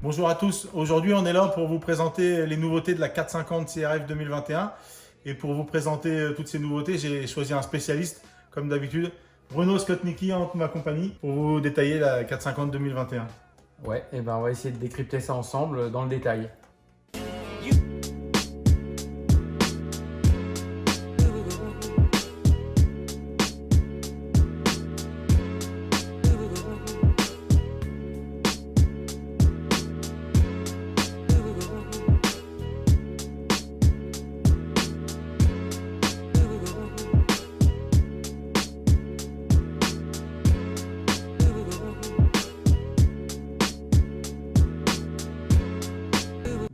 Bonjour à tous, aujourd'hui on est là pour vous présenter les nouveautés de la 450 CRF 2021 et pour vous présenter toutes ces nouveautés, j'ai choisi un spécialiste comme d'habitude, Bruno Skotnicki en ma compagnie pour vous détailler la 450 2021. Ouais, et ben on va essayer de décrypter ça ensemble dans le détail.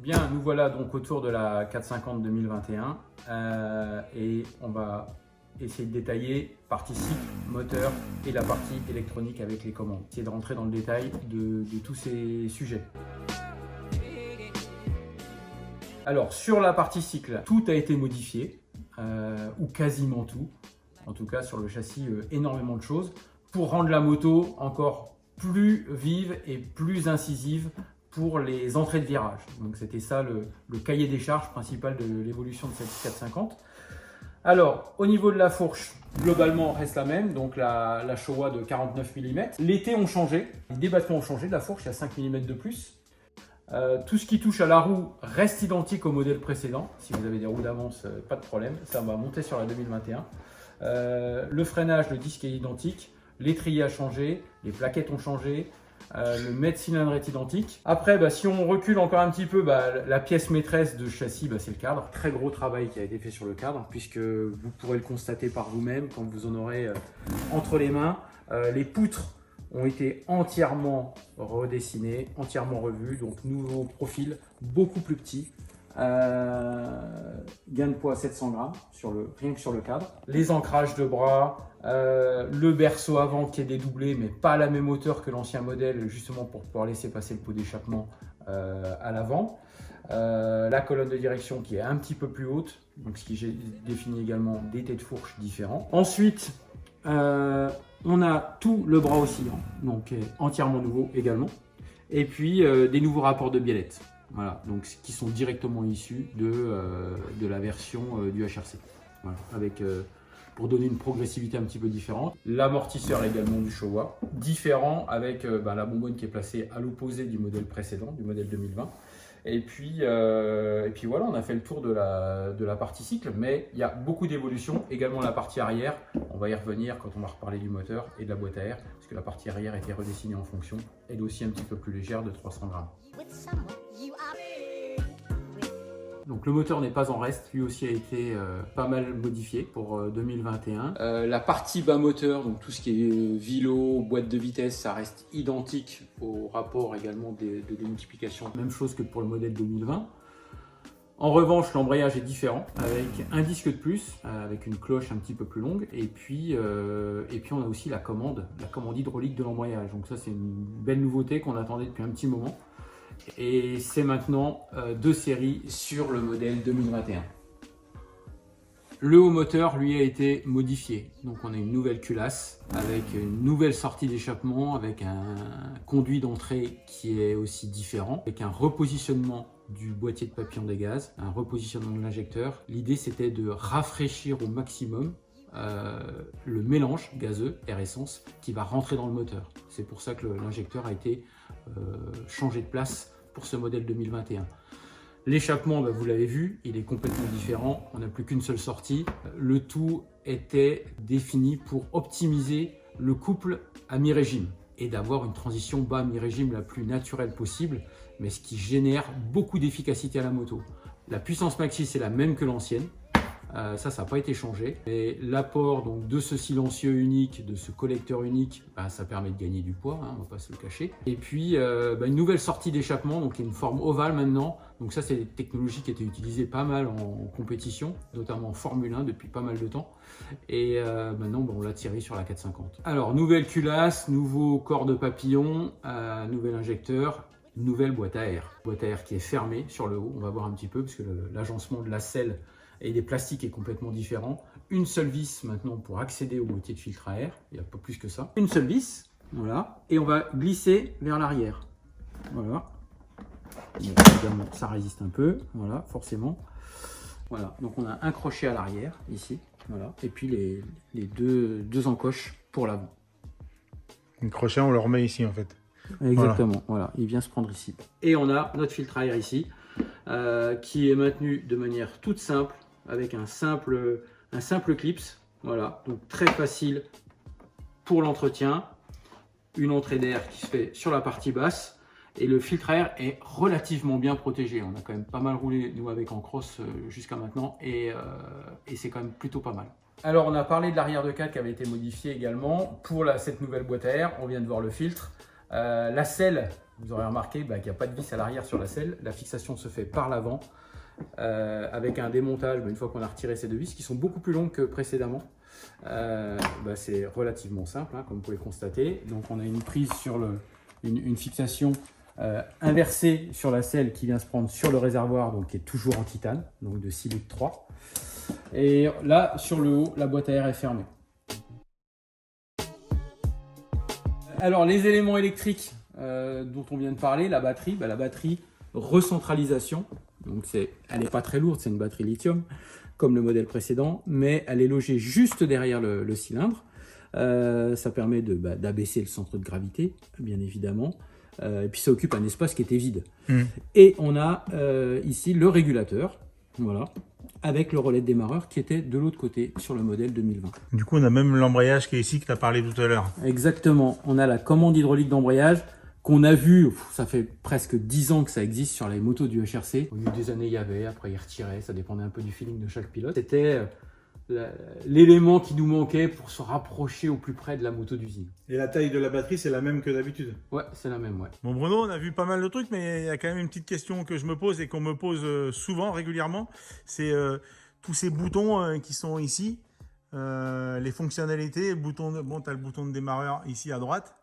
Bien, nous voilà donc autour de la 450 2021 et on va essayer de détailler partie cycle, moteur et la partie électronique avec les commandes. Essayer de rentrer dans le détail de tous ces sujets. Alors sur la partie cycle, tout a été modifié, ou quasiment tout. En tout cas sur le châssis, énormément de choses pour rendre la moto encore plus vive et plus incisive pour les entrées de virage. Donc c'était ça le cahier des charges principal de l'évolution de cette 450. Alors au niveau de la fourche, globalement reste la même, donc la Showa de 49 mm. L'été ont changé, les débattements ont changé de la fourche, il y a 5 mm de plus. Tout ce qui touche à la roue reste identique au modèle précédent. Si vous avez des roues d'avance, pas de problème, ça va monter sur la 2021. Le freinage, le disque est identique, l'étrier a changé, les plaquettes ont changé. Le mètre cylindre est identique. Après, si on recule encore un petit peu, la pièce maîtresse de châssis, c'est le cadre. Très gros travail qui a été fait sur le cadre, puisque vous pourrez le constater par vous-même quand vous en aurez entre les mains. Les poutres ont été entièrement redessinées, entièrement revues, donc nouveau profil, beaucoup plus petit. Gain de poids 700 grammes rien que sur le cadre. Les ancrages de bras, le berceau avant qui est dédoublé mais pas à la même hauteur que l'ancien modèle, justement pour pouvoir laisser passer le pot d'échappement à l'avant. La colonne de direction qui est un petit peu plus haute, donc ce qui définit également des têtes de fourche différents. Ensuite on a tout le bras oscillant, donc entièrement nouveau également, et puis des nouveaux rapports de biellette. Voilà, donc qui sont directement issus de la version du HRC. Voilà, avec, pour donner une progressivité un petit peu différente. L'amortisseur également du Showa, différent avec la bonbonne qui est placée à l'opposé du modèle précédent, du modèle 2020. Et puis voilà, on a fait le tour de la partie cycle, mais il y a beaucoup d'évolutions. Également la partie arrière, on va y revenir quand on va reparler du moteur et de la boîte à air, parce que la partie arrière a été redessinée en fonction, elle aussi un petit peu plus légère de 300 grammes. Donc le moteur n'est pas en reste, lui aussi a été pas mal modifié pour 2021. La partie bas moteur, donc tout ce qui est vilo, boîte de vitesse, ça reste identique au rapport également de démultiplication. Même chose que pour le modèle 2020. En revanche, l'embrayage est différent, avec un disque de plus, avec une cloche un petit peu plus longue, et puis on a aussi la commande hydraulique de l'embrayage. Donc ça c'est une belle nouveauté qu'on attendait depuis un petit moment. Et c'est maintenant de série sur le modèle 2021. Le haut moteur, lui, a été modifié. Donc on a une nouvelle culasse avec une nouvelle sortie d'échappement, avec un conduit d'entrée qui est aussi différent, avec un repositionnement du boîtier de papillon des gaz, un repositionnement de l'injecteur. L'idée, c'était de rafraîchir au maximum le mélange gazeux air-essence qui va rentrer dans le moteur. C'est pour ça que l'injecteur a été changé de place pour ce modèle 2021. L'échappement, vous l'avez vu, il est complètement différent. On n'a plus qu'une seule sortie. Le tout était défini pour optimiser le couple à mi-régime et d'avoir une transition bas mi-régime la plus naturelle possible, mais ce qui génère beaucoup d'efficacité à la moto. La puissance maxi, c'est la même que l'ancienne. Ça n'a pas été changé. Et l'apport de ce silencieux unique, de ce collecteur unique, ça permet de gagner du poids, on ne va pas se le cacher. Et puis une nouvelle sortie d'échappement, donc une forme ovale maintenant. Donc ça, c'est des technologies qui étaient utilisées pas mal en compétition, notamment en Formule 1 depuis pas mal de temps. Et maintenant, on l'a tiré sur la 450. Alors, nouvelle culasse, nouveau corps de papillon, nouvel injecteur. Nouvelle boîte à air. Boîte à air qui est fermée sur le haut, on va voir un petit peu, parce que l'agencement de la selle et des plastiques est complètement différent. Une seule vis maintenant pour accéder au boîtier de filtre à air, il n'y a pas plus que ça. Une seule vis, voilà, et on va glisser vers l'arrière. Voilà. Bon, évidemment, ça résiste un peu, voilà, forcément. Voilà, donc on a un crochet à l'arrière, ici, voilà, et puis les deux encoches pour l'avant. Le crochet, on le remet ici, en fait. Exactement, voilà, il vient se prendre ici. Et on a notre filtre à air ici, qui est maintenu de manière toute simple, avec un simple clips, voilà, donc très facile pour l'entretien. Une entrée d'air qui se fait sur la partie basse. Et le filtre à air est relativement bien protégé. On a quand même pas mal roulé, nous, avec en cross jusqu'à maintenant. Et c'est quand même plutôt pas mal. Alors, on a parlé de l'arrière de cale qui avait été modifié également. Pour cette nouvelle boîte à air, on vient de voir le filtre. La selle, vous aurez remarqué qu'il n'y a pas de vis à l'arrière sur la selle. La fixation se fait par l'avant. Avec un démontage, une fois qu'on a retiré ces deux vis, qui sont beaucoup plus longues que précédemment. C'est relativement simple, hein, comme vous pouvez le constater. Donc, on a une prise sur une fixation inversée sur la selle qui vient se prendre sur le réservoir, donc qui est toujours en titane, donc de 6 litres 3. Et là, sur le haut, la boîte à air est fermée. Alors, les éléments électriques dont on vient de parler, la batterie recentralisation. Donc, elle n'est pas très lourde, c'est une batterie lithium, comme le modèle précédent, mais elle est logée juste derrière le cylindre. Ça permet d'abaisser le centre de gravité, bien évidemment. Et puis ça occupe un espace qui était vide. Et on a ici le régulateur, voilà, avec le relais de démarreur qui était de l'autre côté sur le modèle 2020. Du coup, on a même l'embrayage qui est ici, que tu as parlé tout à l'heure. Exactement. On a la commande hydraulique d'embrayage qu'on a vu, ça fait presque 10 ans que ça existe sur les motos du HRC. Au début des années, il y avait, après ils retiraient, ça dépendait un peu du feeling de chaque pilote. C'était l'élément qui nous manquait pour se rapprocher au plus près de la moto d'usine. Et la taille de la batterie, c'est la même que d'habitude? Ouais, c'est la même, ouais. Bon Bruno, on a vu pas mal de trucs, mais il y a quand même une petite question que je me pose et qu'on me pose souvent, régulièrement. C'est tous ces boutons qui sont ici, les fonctionnalités. Bon, tu as le bouton de démarreur ici à droite.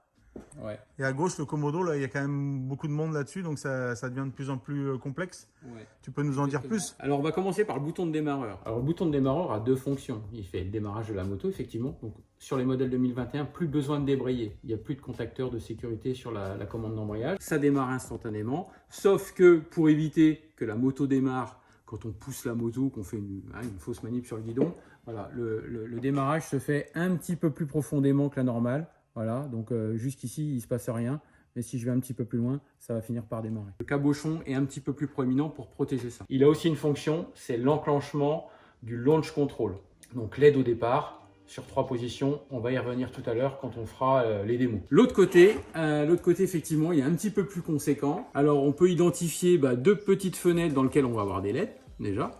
Ouais. Et à gauche, le commodo, là, il y a quand même beaucoup de monde là-dessus, donc ça devient de plus en plus complexe. Ouais. Tu peux nous en dire plus? Alors, on va commencer par le bouton de démarreur. Alors, le bouton de démarreur a deux fonctions. Il fait le démarrage de la moto, effectivement. Donc, sur les modèles 2021, plus besoin de débrayer. Il n'y a plus de contacteur de sécurité sur la commande d'embrayage. Ça démarre instantanément, sauf que pour éviter que la moto démarre quand on pousse la moto, qu'on fait une fausse manip sur le guidon, voilà, le démarrage se fait un petit peu plus profondément que la normale. Voilà, donc jusqu'ici, il ne se passe rien. Mais si je vais un petit peu plus loin, ça va finir par démarrer. Le cabochon est un petit peu plus proéminent pour protéger ça. Il a aussi une fonction, c'est l'enclenchement du launch control. Donc l'aide au départ sur 3 positions. On va y revenir tout à l'heure quand on fera les démos. L'autre côté, effectivement, il est un petit peu plus conséquent. Alors on peut identifier 2 petites fenêtres dans lesquelles on va avoir des LED déjà,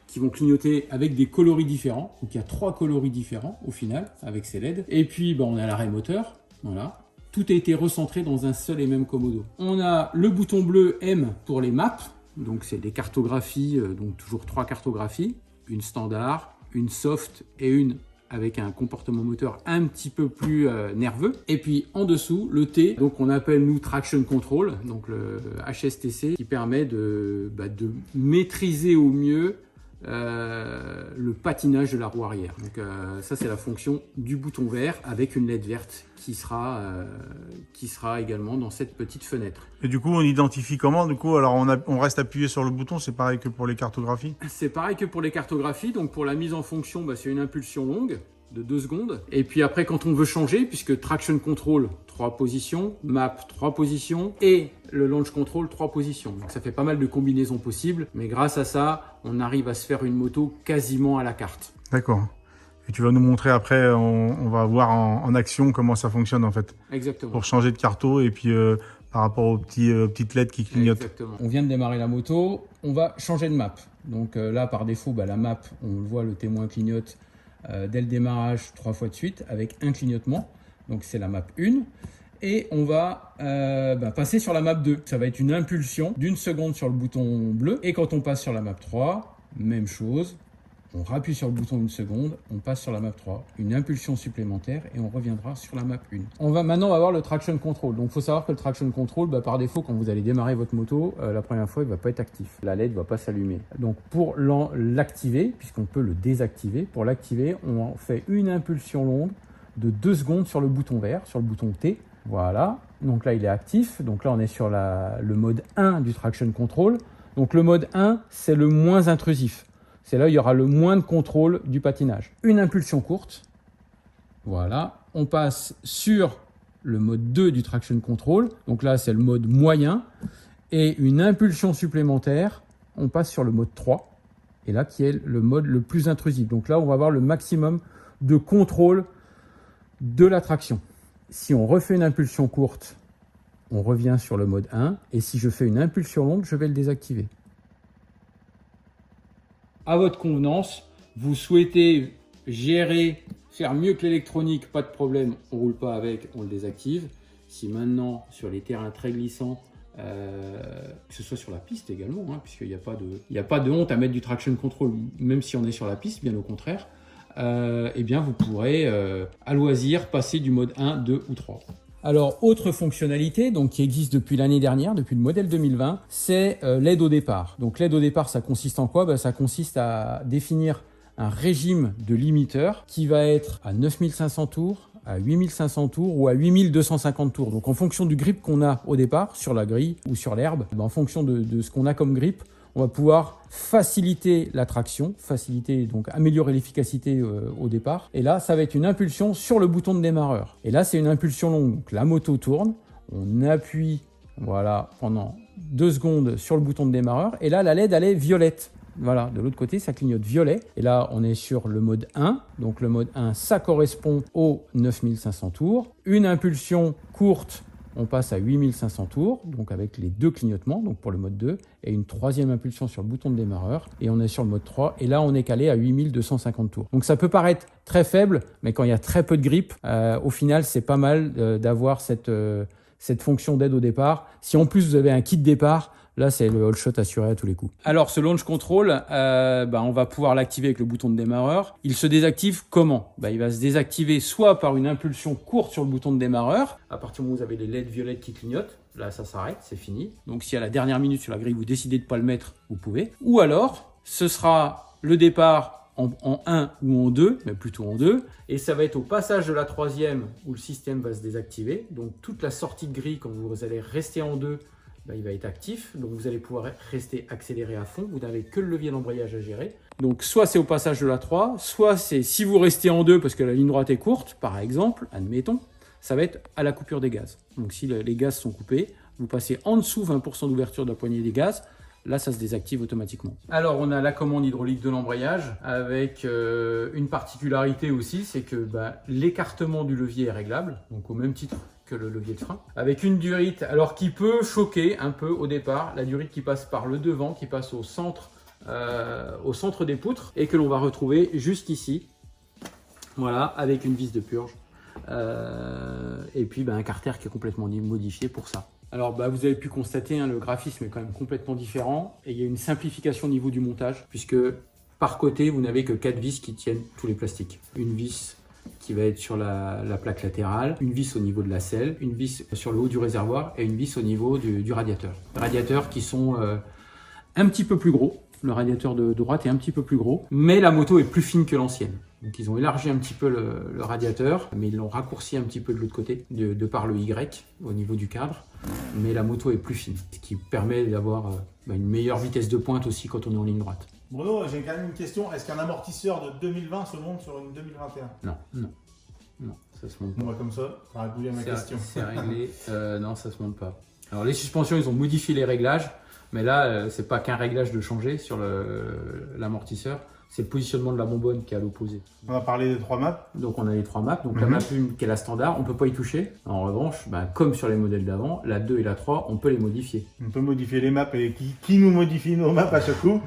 qui vont clignoter avec des coloris différents. Donc il y a 3 coloris différents au final avec ces LED. Et puis on a l'arrêt moteur, voilà. Tout a été recentré dans un seul et même commodo. On a le bouton bleu M pour les maps, donc c'est des cartographies, donc toujours 3 cartographies, une standard, une soft et une avec un comportement moteur un petit peu plus nerveux. Et puis en dessous, le T, donc on appelle nous Traction Control, donc le HSTC, qui permet de maîtriser au mieux le patinage de la roue arrière. Donc ça c'est la fonction du bouton vert avec une LED verte qui sera également dans cette petite fenêtre. Et du coup on identifie comment? Du coup alors on reste appuyé sur le bouton, c'est pareil que pour les cartographies? C'est pareil que pour les cartographies, donc pour la mise en fonction c'est une impulsion longue de 2 secondes. Et puis après quand on veut changer, puisque Traction Control 3 positions, Map 3 positions et le Launch Control 3 positions. Donc ça fait pas mal de combinaisons possibles, mais grâce à ça, on arrive à se faire une moto quasiment à la carte. D'accord. Et tu vas nous montrer après, on va voir en action comment ça fonctionne en fait. Exactement. Pour changer de carto et puis par rapport aux petites LED qui clignotent. Exactement. On vient de démarrer la moto, on va changer de map. Donc là par défaut, la map, on le voit, le témoin clignote dès le démarrage 3 fois de suite avec un clignotement. Donc c'est la map 1. Et on va passer sur la map 2. Ça va être une impulsion d'1 seconde sur le bouton bleu. Et quand on passe sur la map 3, même chose. On rappuie sur le bouton 1 seconde, on passe sur la map 3. Une impulsion supplémentaire et on reviendra sur la map 1. Maintenant, on va voir le Traction Control. Donc il faut savoir que le Traction Control, par défaut, quand vous allez démarrer votre moto, la première fois, il ne va pas être actif. La LED ne va pas s'allumer. Donc pour l'activer, puisqu'on peut le désactiver, pour l'activer, on fait une impulsion longue de 2 secondes sur le bouton vert, sur le bouton T, Voilà, donc là il est actif. Donc là on est sur le mode 1 du traction control. Donc le mode 1, c'est le moins intrusif. C'est là où il y aura le moins de contrôle du patinage. Une impulsion courte. Voilà, on passe sur le mode 2 du traction control. Donc là c'est le mode moyen. Et une impulsion supplémentaire, on passe sur le mode 3. Et là qui est le mode le plus intrusif. Donc là on va avoir le maximum de contrôle de la traction. Si on refait une impulsion courte, on revient sur le mode 1. Et si je fais une impulsion longue, je vais le désactiver. À votre convenance, vous souhaitez gérer, faire mieux que l'électronique, pas de problème, on ne roule pas avec, on le désactive. Si maintenant, sur les terrains très glissants, que ce soit sur la piste également, hein, puisqu'il n'y a pas de honte à mettre du traction control, même si on est sur la piste, bien au contraire, eh bien vous pourrez à loisir passer du mode 1, 2 ou 3. Alors, autre fonctionnalité donc, qui existe depuis l'année dernière, depuis le modèle 2020, c'est l'aide au départ. Donc l'aide au départ, ça consiste en quoi? Ça consiste à définir un régime de limiteur qui va être à 9500 tours, à 8500 tours ou à 8250 tours. Donc en fonction du grip qu'on a au départ, sur la grille ou sur l'herbe, en fonction de ce qu'on a comme grip, on va pouvoir faciliter la traction, donc améliorer l'efficacité au départ. Et là, ça va être une impulsion sur le bouton de démarreur. Et là, c'est une impulsion longue. Donc la moto tourne, on appuie voilà, pendant 2 secondes sur le bouton de démarreur. Et là, la LED, elle est violette. Voilà, de l'autre côté, ça clignote violet. Et là, on est sur le mode 1. Donc le mode 1, ça correspond aux 9500 tours. Une impulsion courte, on passe à 8500 tours, donc avec les 2 clignotements, donc pour le mode 2, et une 3e impulsion sur le bouton de démarreur, et on est sur le mode 3, et là on est calé à 8250 tours. Donc ça peut paraître très faible, mais quand il y a très peu de grip, au final c'est pas mal d'avoir cette fonction d'aide au départ. Si en plus vous avez un kit départ, là, c'est le all shot assuré à tous les coups. Alors, ce launch control, on va pouvoir l'activer avec le bouton de démarreur. Il se désactive comment? Il va se désactiver soit par une impulsion courte sur le bouton de démarreur. À partir du moment où vous avez les LED violettes qui clignotent, là, ça s'arrête, c'est fini. Donc, si à la dernière minute sur la grille, vous décidez de ne pas le mettre, vous pouvez. Ou alors, ce sera le départ en 1 ou en 2, mais plutôt en 2. Et ça va être au passage de la 3e où le système va se désactiver. Donc, toute la sortie de grille, quand vous allez rester en 2, il va être actif, donc vous allez pouvoir rester accéléré à fond, vous n'avez que le levier d'embrayage à gérer. Donc soit c'est au passage de la 3, soit c'est si vous restez en 2 parce que la ligne droite est courte, par exemple, admettons, ça va être à la coupure des gaz. Donc si les gaz sont coupés, vous passez en dessous 20% d'ouverture de la poignée des gaz, là ça se désactive automatiquement. Alors on a la commande hydraulique de l'embrayage avec une particularité aussi, c'est que l'écartement du levier est réglable, donc au même titre que le levier de frein, avec une durite alors qui peut choquer un peu au départ, la durite qui passe par le devant, qui passe au centre des poutres et que l'on va retrouver juste ici, voilà, avec une vis de purge et puis un carter qui est complètement modifié pour ça. Alors vous avez pu constater, le graphisme est quand même complètement différent et il y a une simplification au niveau du montage puisque par côté vous n'avez que 4 vis qui tiennent tous les plastiques. Une vis qui va être sur la plaque latérale, une vis au niveau de la selle, une vis sur le haut du réservoir et une vis au niveau du radiateur. Les radiateurs qui sont un petit peu plus gros, le radiateur de droite est un petit peu plus gros, mais la moto est plus fine que l'ancienne. Donc ils ont élargi un petit peu le radiateur, mais ils l'ont raccourci un petit peu de l'autre côté, de par le Y au niveau du cadre, mais la moto est plus fine, ce qui permet d'avoir une meilleure vitesse de pointe aussi quand on est en ligne droite. Bruno, j'ai quand même une question. Est-ce qu'un amortisseur de 2020 se monte sur une 2021? Non, ça se monte pas. Moi comme ça a répondu à ma question. C'est réglé. Non, ça se monte pas. Alors les suspensions, ils ont modifié les réglages, mais là, c'est pas qu'un réglage de changer sur l'amortisseur. C'est le positionnement de la bonbonne qui est à l'opposé. On a parlé des 3 maps. Donc on a les 3 maps. Donc la map 1 qui est la standard, on ne peut pas y toucher. En revanche, comme sur les modèles d'avant, la 2 et la 3, on peut les modifier. On peut modifier les maps et qui nous modifie nos maps à chaque coup?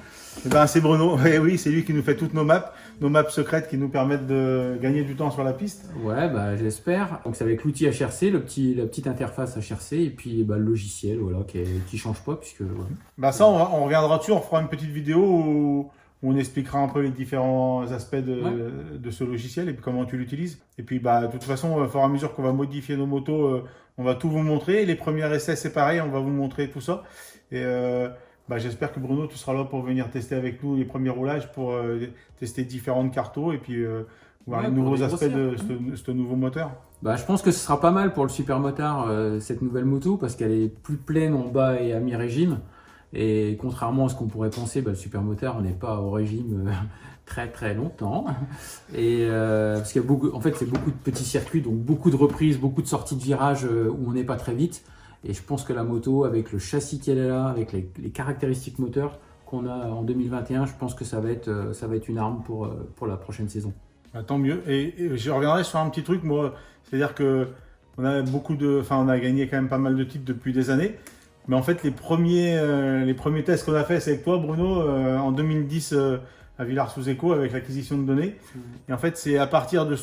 C'est Bruno. Et oui, c'est lui qui nous fait toutes nos maps secrètes qui nous permettent de gagner du temps sur la piste. Ouais, j'espère. Donc c'est avec l'outil HRC, la petite interface HRC et puis le logiciel qui change pas puisque. Ouais. Ça, on reviendra dessus, on fera une petite vidéo où on expliquera un peu les différents aspects de ce logiciel et puis comment tu l'utilises. Et puis de toute façon, au fur et à mesure qu'on va modifier nos motos, on va tout vous montrer. Les premiers essais, c'est pareil, on va vous montrer tout ça. Et j'espère que Bruno, tu seras là pour venir tester avec nous les premiers roulages pour tester différentes cartos et puis voir Ouais, les pour nouveaux des aspects de grossières. ce nouveau moteur. Bah, je pense que ce sera pas mal pour le supermotard, cette nouvelle moto, parce qu'elle est plus pleine en bas et à mi-régime. Et contrairement à ce qu'on pourrait penser, bah, le supermotard n'est pas au régime très très longtemps. Et parce qu'il y a beaucoup, en fait, c'est beaucoup de petits circuits, donc beaucoup de reprises, beaucoup de sorties de virage où on n'est pas très vite. Et je pense que la moto, avec le châssis qu'elle a là, avec les caractéristiques moteurs qu'on a en 2021, je pense que ça va être une arme pour la prochaine saison. Bah, tant mieux. Et je reviendrai sur un petit truc, moi. C'est-à-dire que on a on a gagné quand même pas mal de titres depuis des années. Mais en fait, les premiers tests qu'on a fait, c'est avec toi, Bruno, en 2010 à Villars-sous-Écot avec l'acquisition de données. Et en fait, c'est à partir de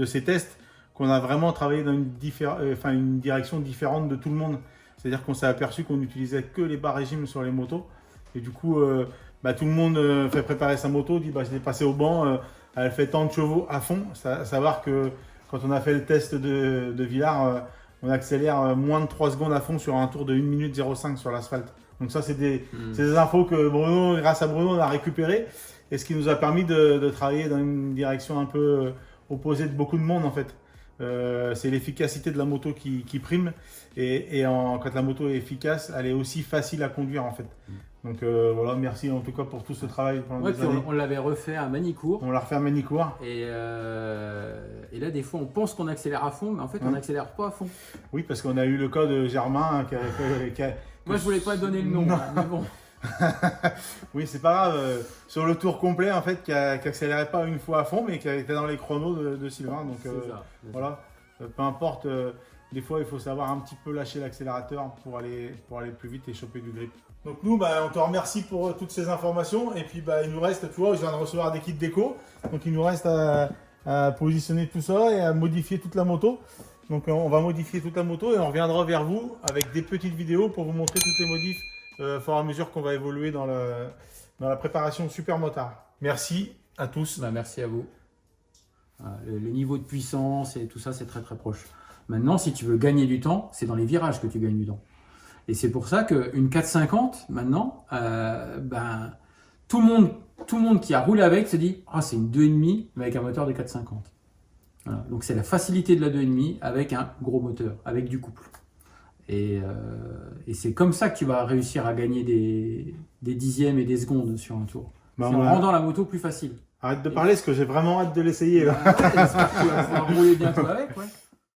ces tests qu'on a vraiment travaillé dans une direction différente de tout le monde. C'est-à-dire qu'on s'est aperçu qu'on n'utilisait que les bas régimes sur les motos. Et du coup, tout le monde fait préparer sa moto, dit je l'ai passée au banc, elle fait tant de chevaux à fond. À savoir que quand on a fait le test de Villars, on accélère moins de 3 secondes à fond sur un tour de 1 minute 05 sur l'asphalte. Donc ça, c'est des infos que Bruno, grâce à Bruno, on a récupérées. Et ce qui nous a permis de travailler dans une direction un peu opposée de beaucoup de monde en fait. C'est l'efficacité de la moto qui prime. Quand la moto est efficace, elle est aussi facile à conduire en fait. Donc voilà, merci en tout cas pour tout ce travail pendant des années. On l'avait refait à Manicourt. On l'a refait à Manicourt. Et là, des fois, on pense qu'on accélère à fond, mais en fait, on n'accélère pas à fond. Oui, parce qu'on a eu le cas de Germain. Moi, je voulais pas donner le nom, mais bon. Oui, c'est pas grave. Sur le tour complet, en fait, qui accélérait pas une fois à fond, mais qui était dans les chronos de Sylvain. Donc voilà, peu importe. Des fois, il faut savoir un petit peu lâcher l'accélérateur pour aller plus vite et choper du grip. Donc nous, on te remercie pour toutes ces informations. Et puis, il nous reste, tu vois, je viens de recevoir des kits déco. Donc il nous reste à positionner tout ça et à modifier toute la moto. Donc on va modifier toute la moto et on reviendra vers vous avec des petites vidéos pour vous montrer toutes les modifs au fur et à mesure qu'on va évoluer dans la préparation super motard. Merci à tous. Merci à vous. Le niveau de puissance et tout ça, c'est très très proche. Maintenant, si tu veux gagner du temps, c'est dans les virages que tu gagnes du temps. Et c'est pour ça qu'une 450, maintenant, tout le monde qui a roulé avec se dit c'est une 2,5 mais avec un moteur de 450. Voilà. Donc c'est la facilité de la 2,5 avec un gros moteur, avec du couple. Et c'est comme ça que tu vas réussir à gagner des dixièmes et des secondes sur un tour. C'est en rendant la moto plus facile. Arrête de parler parce que j'ai vraiment hâte de l'essayer. J'espère que tu vas pouvoir rouler bientôt avec. Ouais.